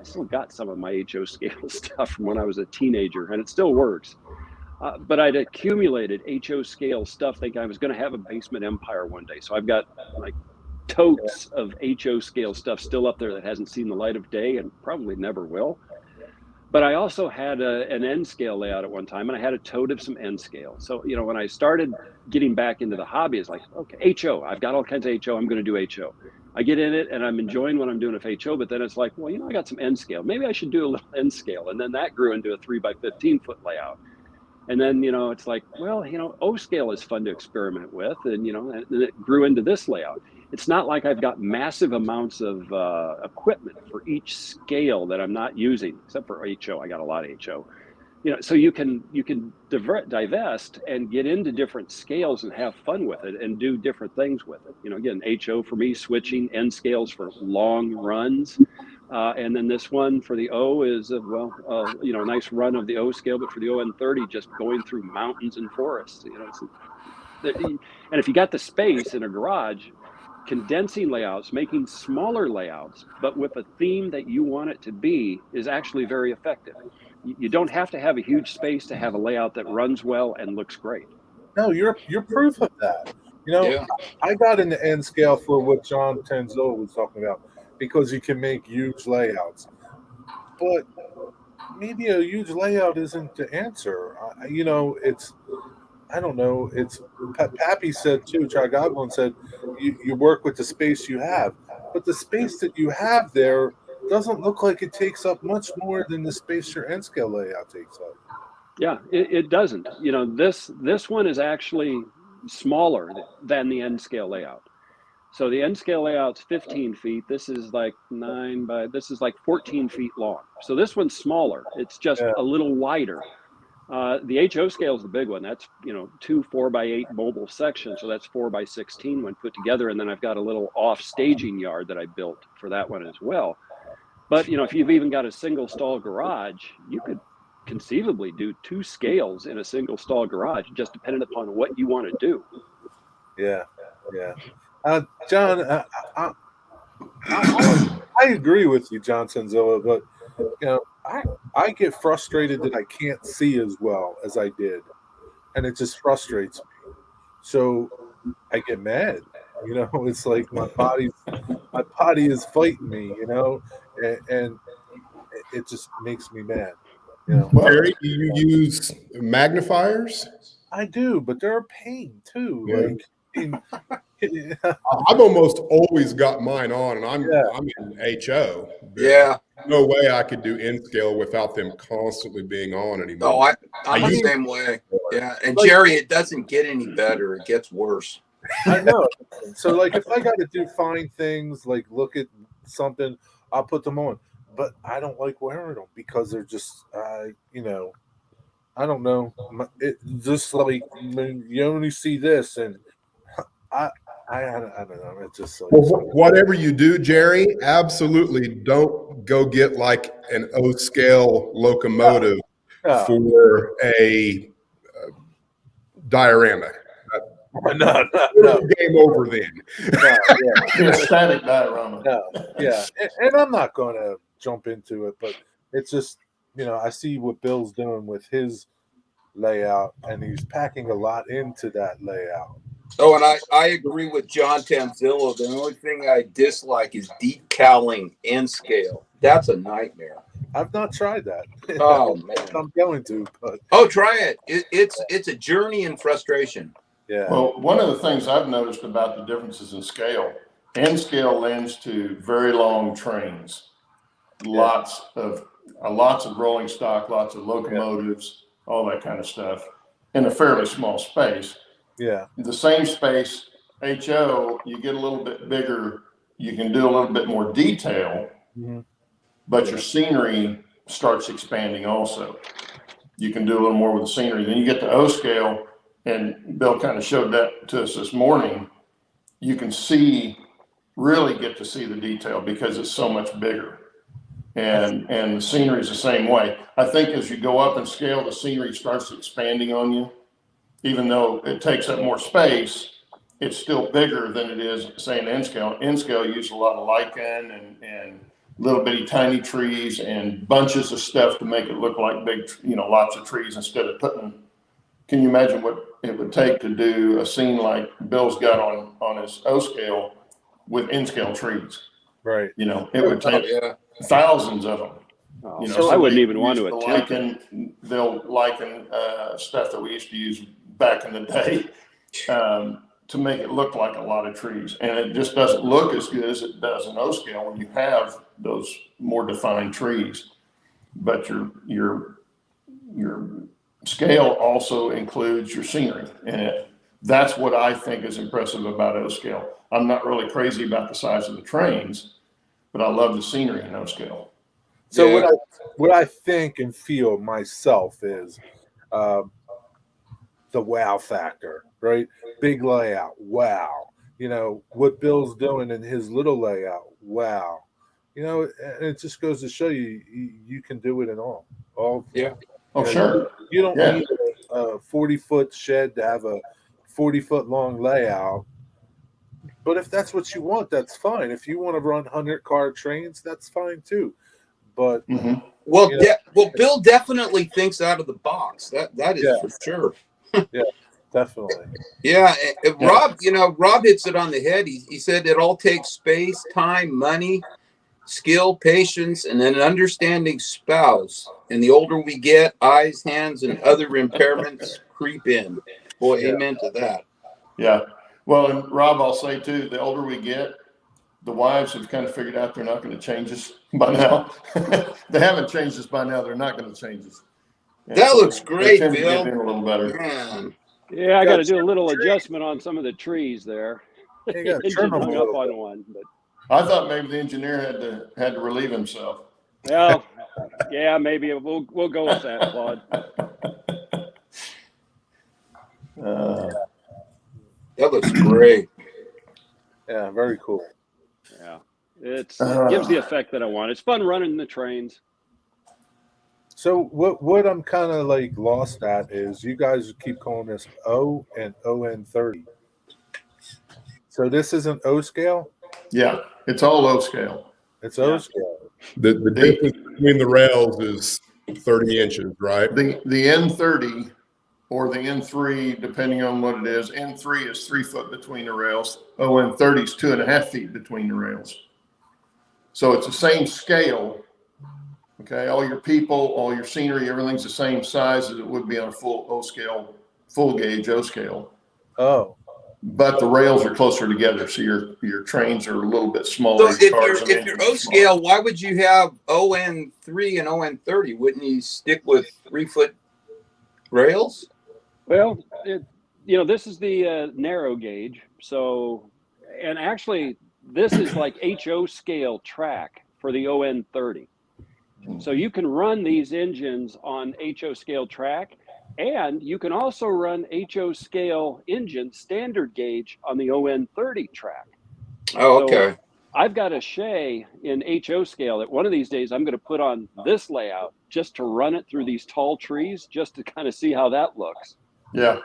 still got some of my HO scale stuff from when I was a teenager, and it still works. But I'd accumulated HO scale stuff thinking I was going to have a basement empire one day. So I've got, like, totes of HO scale stuff still up there that hasn't seen the light of day and probably never will. But I also had an N scale layout at one time, and I had a tote of some N scale. So, when I started getting back into the hobby, it's like, okay, HO, I've got all kinds of HO, I'm going to do HO. I get in it and I'm enjoying what I'm doing with HO, but then it's like, well, I got some N scale. Maybe I should do a little N scale. And then that grew into a 3x15 foot layout. And then, it's like, well, O scale is fun to experiment with. And, and it grew into this layout. It's not like I've got massive amounts of equipment for each scale that I'm not using, except for HO. I got a lot of HO. So you can divest and get into different scales and have fun with it and do different things with it. Again, HO for me, switching N scales for long runs. And then this one for the O is, a nice run of the O scale, but for the ON30, just going through mountains and forests. And if you got the space in a garage, condensing layouts, making smaller layouts, but with a theme that you want it to be, is actually very effective. You don't have to have a huge space to have a layout that runs well and looks great. No, you're proof of that. Yeah. I got into N scale for what John Tanzillo was talking about, because you can make huge layouts. But maybe a huge layout isn't the answer. It's, I don't know. It's Pappy said too. Chad Godwin said you work with the space you have, but the space that you have there doesn't look like it takes up much more than the space your N scale layout takes up. Yeah, it doesn't. This one is actually smaller than the N scale layout. So the N scale layout's 15 feet. This is like 14 feet long. So this one's smaller. It's just a little wider. The HO scale is the big one. That's, 2 4x8 mobile sections. So that's 4x16 when put together. And then I've got a little off staging yard that I built for that one as well. But, if you've even got a single stall garage, you could conceivably do 2 scales in a single stall garage, just depending upon what you want to do. Yeah. John, I agree with you, John Tanzillo, but I get frustrated that I can't see as well as I did, and it just frustrates me. So I get mad. It's like my body is fighting me. And it just makes me mad. Jerry, do you use magnifiers? I do, but they're a pain too. Yeah. I've almost always got mine on, and I'm in HO. Yeah. No way I could do N scale without them constantly being on anymore. Oh, I'm the same way. Yeah. And Jerry, it doesn't get any better. It gets worse. I know. So if I got to do fine things, like look at something, I'll put them on. But I don't like wearing them because they're just, I don't know. It just like you only see this, and I don't know. It's just like, whatever you do, Jerry, absolutely don't go get like an O scale locomotive for a diorama. No. Game over then. A static diorama. Yeah. And I'm not going to jump into it, but it's just, I see what Bill's doing with his layout, and he's packing a lot into that layout. Oh, and I agree with John Tanzillo. The only thing I dislike is decaling N scale. That's a nightmare. I've not tried that. Oh man, I'm going to. But try it. It's a journey in frustration. Yeah. Well, one of the things I've noticed about the differences in scale, N scale lends to very long trains, lots of rolling stock, lots of locomotives, all that kind of stuff, in a fairly small space. Yeah. The same space, HO, you get a little bit bigger, you can do a little bit more detail, but your scenery starts expanding also. You can do a little more with the scenery. Then you get to O scale, and Bill kind of showed that to us this morning. You can really get to see the detail because it's so much bigger. And the scenery is the same way. I think as you go up in scale, the scenery starts expanding on you. Even though it takes up more space, it's still bigger than it is, say, in N scale. N scale uses a lot of lichen and little bitty tiny trees and bunches of stuff to make it look like big, lots of trees instead of putting. Can you imagine what it would take to do a scene like Bill's got on his O scale with N scale trees? Right. It would take thousands of them. So I wouldn't even want to attempt. They'll liken stuff that we used to use back in the day to make it look like a lot of trees. And it just doesn't look as good as it does in O scale when you have those more defined trees. But your scale also includes your scenery. And that's what I think is impressive about O scale. I'm not really crazy about the size of the trains, but I love the scenery in O scale. So Yeah. what I think and feel myself is the wow factor, right? Big layout, wow. You know, what Bill's doing in his little layout, wow. You know, and it just goes to show you can do it in all. Yeah. Oh, sure. You don't Yeah. need a 40-foot shed to have a 40-foot long layout. But if that's what you want, that's fine. If you want to run 100-car trains, that's fine too. But Mm-hmm. Well, you know, well, Bill definitely thinks out of the box. That is Yeah. for sure. yeah, definitely. Yeah, Yeah. Rob, Rob hits it on the head. He said it all takes space, time, money, skill, patience, and an understanding spouse. And the older we get, eyes, hands, and other impairments creep in. Boy, Yeah. amen to that. Yeah. Well, and Rob, I'll say too, the older we get, the wives have kind of figured out they're not going to change us by now. They haven't changed us by now. They're not going to change us. And That so looks they great, tend to Bill. get in a little better. Man. Yeah, I got to do a little adjustment on some of the trees there. You gotta Engine trim them a hung little up on bit. one, but I thought maybe the engineer had to relieve himself. well, yeah, maybe we'll go with that, Claude. That looks great. Yeah, very cool. Yeah, it gives the effect that I want. It's fun running the trains. So what I'm kind of like lost at is you guys keep calling this O and ON30. So this isn't O scale? Yeah, it's all low scale. It's O Yeah. scale. The difference between the rails is 30 inches, right? The N30 or the N3, depending on what it is, N3 is 3 foot between the rails. N30 is 2.5 feet between the rails. So it's the same scale. Okay, all your people, all your scenery, everything's the same size as it would be on a full O scale, full gauge O scale. Oh, But the rails are closer together, so your trains are a little bit smaller. So if cars and you're engines O are smaller. scale, why would you have ON3 and ON30? Wouldn't you stick with 3-foot rails? Well, this is the narrow gauge. So, and actually, this is like HO scale track for the ON30. So you can run these engines on HO scale track, and you can also run HO scale engine standard gauge on the ON30 track. Oh, okay. So I've got a Shay in HO scale that one of these days I'm going to put on this layout just to run it through these tall trees, just to kind of see how that looks. Yeah.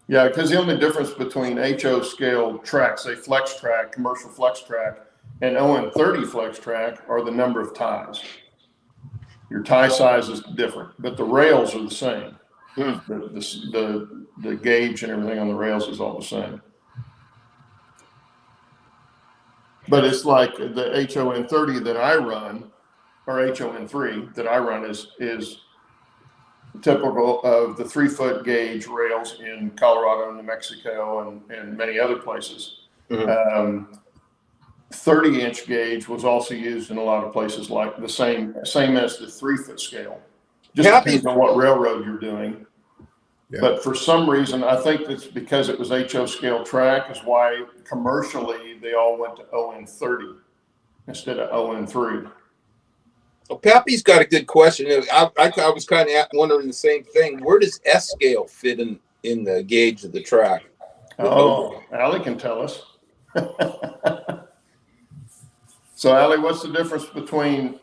Yeah, because the only difference between HO scale track, say flex track, commercial flex track, and ON30 flex track are the number of ties. Your tie size is different, but the rails are the same. The gauge and everything on the rails is all the same. But it's like the HON30 that I run, or HON3 that I run is typical of the 3-foot gauge rails in Colorado, New Mexico, and many other places. 30-inch gauge was also used in a lot of places, like the same as the 3-foot scale. Just depends on what railroad you're doing. Yeah. But for some reason, I think that's because it was HO scale track is why commercially they all went to ON30 instead of ON3. Well, Pappy's got a good question. I was kind of wondering the same thing. Where does S scale fit in the gauge of the track? Oh, Allie can tell us. So, Allie, what's the difference between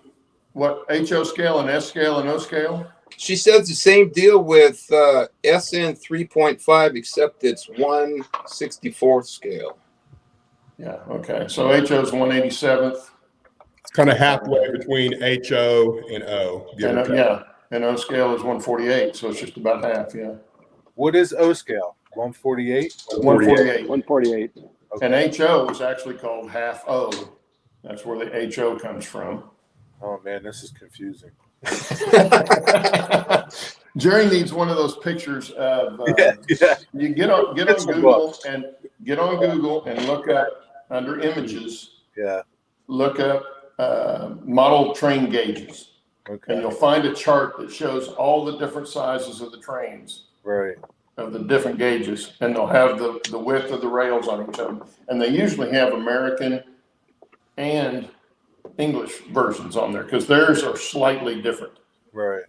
what HO scale and S scale and O scale? She says the same deal with SN 3.5, except it's 1/64th scale. Yeah. Okay. So HO is 1/87th. It's kind of halfway between HO and O. And O scale is 1/48, so it's just about half. Yeah. What is O scale? 148? 1/48. 1/48. Okay. And HO is actually called half O. That's where the HO comes from. Oh man, this is confusing. Jerry needs one of those pictures of Yeah. you get on It's a Google book. and look up under images, Yeah. look up model train gauges, and Okay. you'll find a chart that shows all the different sizes of the trains. Right. Of the different gauges, and they'll have the width of the rails on each of them, and they usually have American and English versions on there because theirs are slightly different. Right.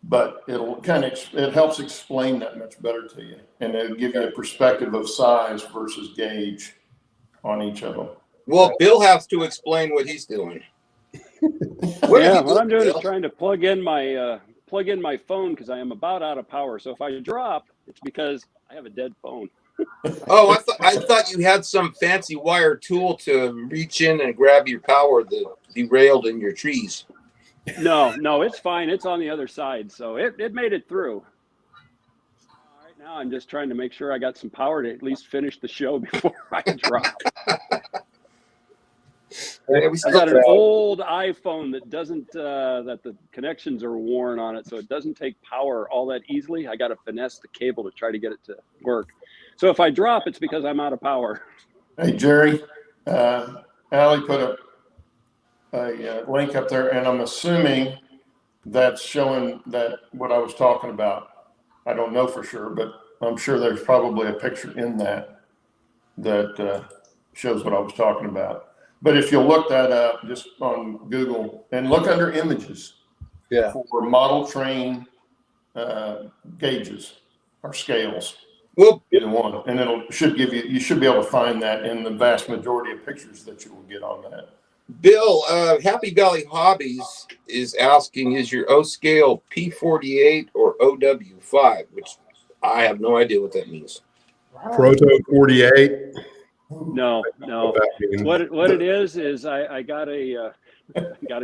But it helps explain that much better to you, and it'll give you a perspective of size versus gauge on each of them. Well, Bill has to explain what he's doing. What I'm doing is trying to plug in my phone because I am about out of power. So if I drop, it's because I have a dead phone. Oh, I thought you had some fancy wire tool to reach in and grab your power that derailed in your trees. No, it's fine. It's on the other side, so it made it through. All right, now I'm just trying to make sure I got some power to at least finish the show before I drop. I got an old iPhone that doesn't that the connections are worn on it, so it doesn't take power all that easily. I got to finesse the cable to try to get it to work. So if I drop, it's because I'm out of power. Hey, Jerry, Allie put a link up there, and I'm assuming that's showing that what I was talking about. I don't know for sure, but I'm sure there's probably a picture in that shows what I was talking about. But if you'll look that up just on Google and look under images for model train gauges or scales, either one, and you should be able to find that in the vast majority of pictures that you will get on that. Bill, Happy Valley Hobbies is asking, is your O scale P48 or OW5? Which I have no idea what that means. Proto 48. No. What it is I got a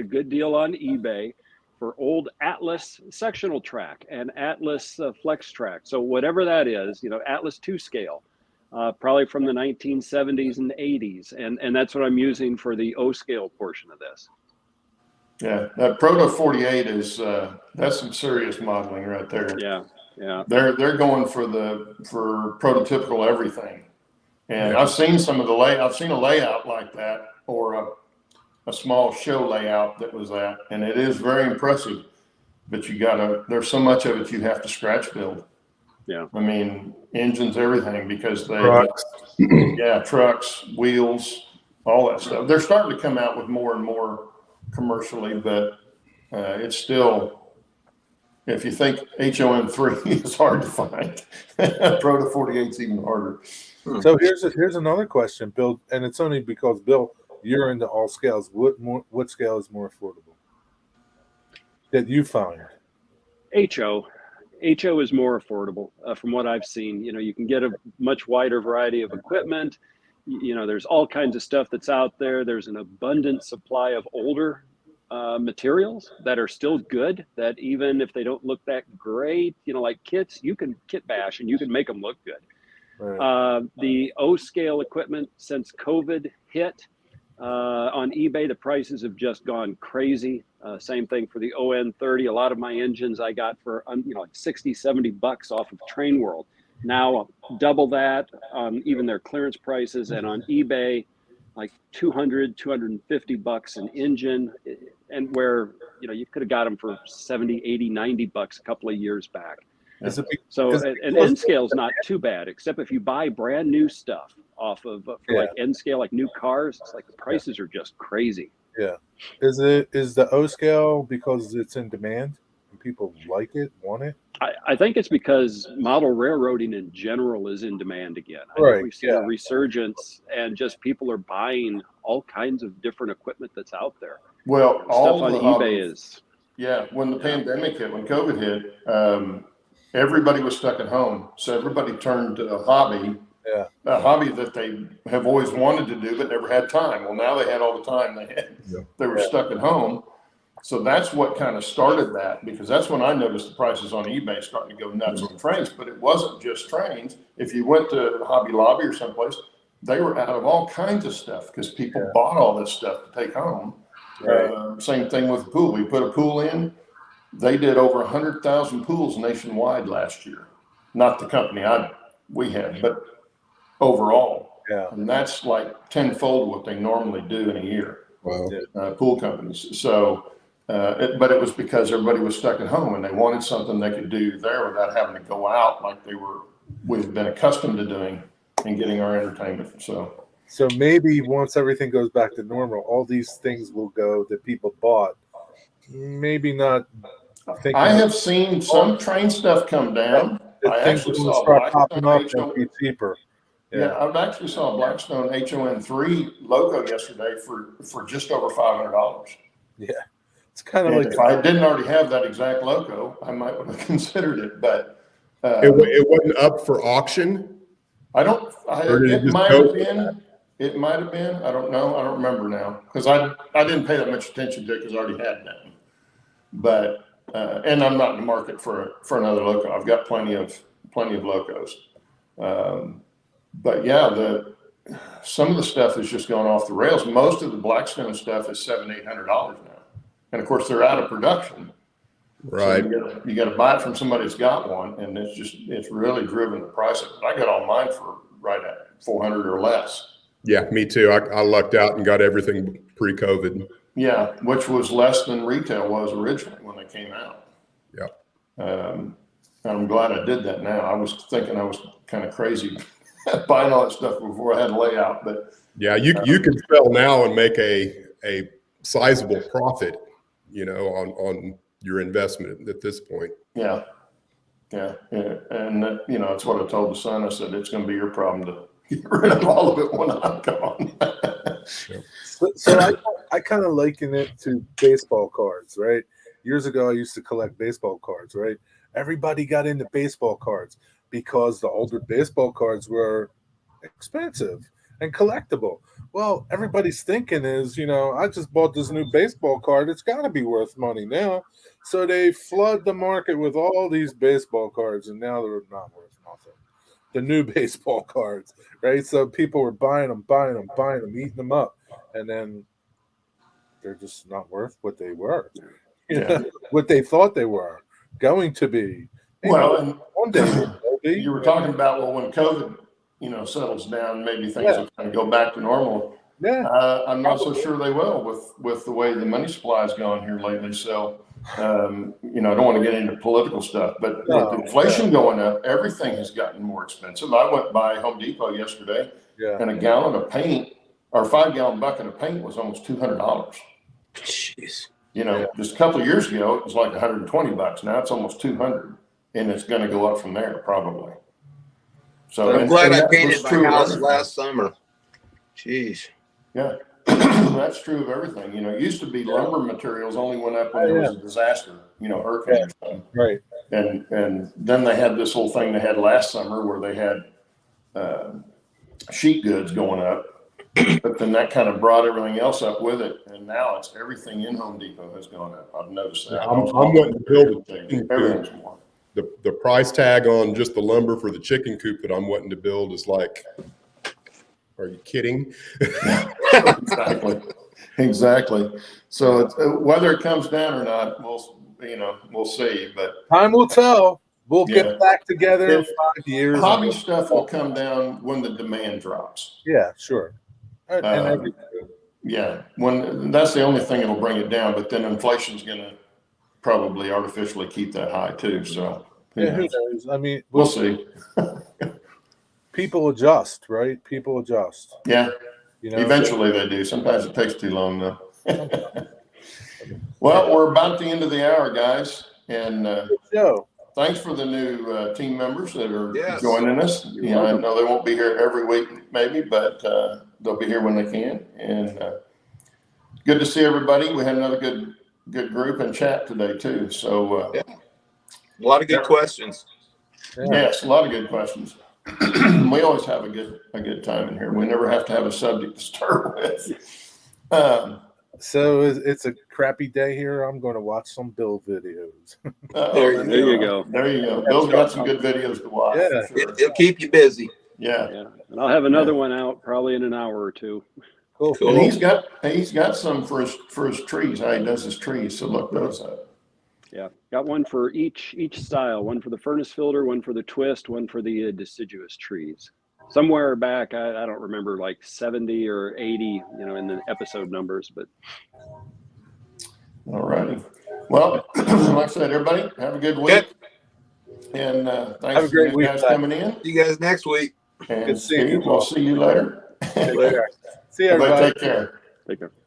good deal on eBay for old Atlas sectional track and Atlas flex track. So whatever that is, Atlas 2 scale, probably from the 1970s and 80s, and that's what I'm using for the O scale portion of this. Yeah, that Proto 48 is that's some serious modeling right there. Yeah. They're going for prototypical everything. And I've seen I've seen a layout like that, or a small show layout that was that, and it is very impressive. But there's so much of it you have to scratch build. Yeah. I mean, engines, everything, because trucks, wheels, all that stuff. They're starting to come out with more and more commercially, but it's still, if you think HOM3 is hard to find, Proto 48 is even harder. So here's another question, Bill, and it's only because, Bill, you're into all scales. What scale is more affordable that you found? HO is more affordable from what I've seen. You can get a much wider variety of equipment. There's all kinds of stuff that's out there. There's an abundant supply of older materials that are still good, that even if they don't look that great, like kits, you can kit bash and you can make them look good. Right. The O scale equipment, since COVID hit, on eBay, the prices have just gone crazy. Same thing for the ON30. A lot of my engines I got for like $60-$70 off of Train World. Now double that on even their clearance prices, and on eBay like $200-$250 an engine, and where you could have got them for $70, $80, $90 a couple of years back. So an N scale is not too bad, except if you buy brand new stuff off of like N scale, like new cars, it's like the prices are just crazy. Yeah. Is the O scale because it's in demand and people like it, want it? I think it's because model railroading in general is in demand again. I think we've seen a resurgence, and just people are buying all kinds of different equipment that's out there. Well, stuff on eBay is. Yeah, when the pandemic hit, when COVID hit, everybody was stuck at home. So everybody turned to a hobby that they have always wanted to do, but never had time. Well, now they had all the time they were stuck at home. So that's what kind of started that, because that's when I noticed the prices on eBay starting to go nuts on trains. But it wasn't just trains. If you went to Hobby Lobby or someplace, they were out of all kinds of stuff because people bought all this stuff to take home. Same thing with the pool. We put a pool in, they did over 100,000 pools nationwide last year. Not the company we had, but overall. Yeah. And that's like tenfold what they normally do in a year. Wow. Pool companies. So, but it was because everybody was stuck at home and they wanted something they could do there without having to go out like we've been accustomed to doing and getting our entertainment. So maybe once everything goes back to normal, all these things will go that people bought. Maybe not. I have seen some train stuff come down. I actually saw popping up and be cheaper. Yeah, I actually saw a Blackstone HON3 logo yesterday for just over $500. Yeah, it's kind of and like if I didn't already have that exact logo, I might have considered it. But It wasn't up for auction. It might have been. It might have been. I don't know. I don't remember now because I didn't pay that much attention to it because I already had them. But and I'm not in the market for another loco. I've got plenty of locos. But yeah, some of the stuff has just gone off the rails. Most of the Blackstone stuff is $700-800 now, and of course they're out of production. Right. So you got to buy it from somebody that's got one, and it's really driven the price up. I got all mine for right at $400 or less. Yeah, me too. I lucked out and got everything pre-COVID. Yeah, which was less than retail was originally when they came out. Yeah. I'm glad I did that now. I was thinking I was kind of crazy buying all that stuff before I had a layout, but yeah, you can sell now and make a sizable profit, on your investment at this point. Yeah. And it's what I told the son. I said, it's going to be your problem to get rid of all of it when I'm gone. So I kind of liken it to baseball cards, right? Years ago, I used to collect baseball cards, right? Everybody got into baseball cards because the older baseball cards were expensive and collectible. Well, everybody's thinking is, I just bought this new baseball card. It's got to be worth money now. So they flood the market with all these baseball cards, and now they're not worth nothing. The new baseball cards, right? So people were buying them, eating them up, and then they're just not worth what they were, what they thought they were going to be. Well, and one day you were talking about, when COVID, settles down, maybe things will kind of go back to normal. Yeah, I'm not so sure they will with the way the money supply has gone here lately. So, I don't want to get into political stuff, but with inflation going up, everything has gotten more expensive. I went by Home Depot yesterday, and a gallon of paint or 5-gallon bucket of paint was almost $200. Jeez. Just a couple of years ago, it was like $120. Now it's almost $200, and it's going to go up from there probably. So I'm glad I painted my house last summer. Jeez. Yeah, that's true of everything. It used to be lumber materials only went up when there was a disaster, hurricane or something. Right. And then they had this whole thing they had last summer where they had sheet goods going up. But then that kind of brought everything else up with it, and now it's everything in Home Depot has gone up. I've noticed that. I'm wanting to build everything's more. The price tag on just the lumber for the chicken coop that I'm wanting to build is like, are you kidding? Exactly. So whether it comes down or not, we'll see. But time will tell. We'll get back together in 5 years. Hobby stuff will come down when the demand drops. Yeah, sure. When that's the only thing that'll bring it down. But then inflation's going to probably artificially keep that high too. So who knows? I mean, we'll see. People adjust, right? People adjust. Yeah. Eventually they do. Sometimes it takes too long though. Well, we're about the end of the hour, guys, and thanks for the new team members that are joining us. I know they won't be here every week, maybe, but they'll be here when they can. And good to see everybody. We had another good group and chat today too. So a lot of good questions. Yes, a lot of good questions. We always have a good time in here. We never have to have a subject to start with. So it's a crappy day here. I'm going to watch some Bill videos. There you go. There you go. Bill's got some good videos to watch. Yeah, sure. It'll keep you busy. Yeah. And I'll have another one out probably in an hour or two. Cool. And he's got some for his trees. How he does his trees. So look those up. Yeah, got one for each style. One for the furnace filter, one for the twist, one for the deciduous trees. Somewhere back, I don't remember, like 70 or 80, in the episode numbers, but. All righty. Well, like I said, everybody, have a good week. And thanks Have a great for you week, guys Black. coming in. See you guys next week. And Good seeing you, Steve, we'll Paul. see you later. Later. See you, Everybody everybody. take care. Take care.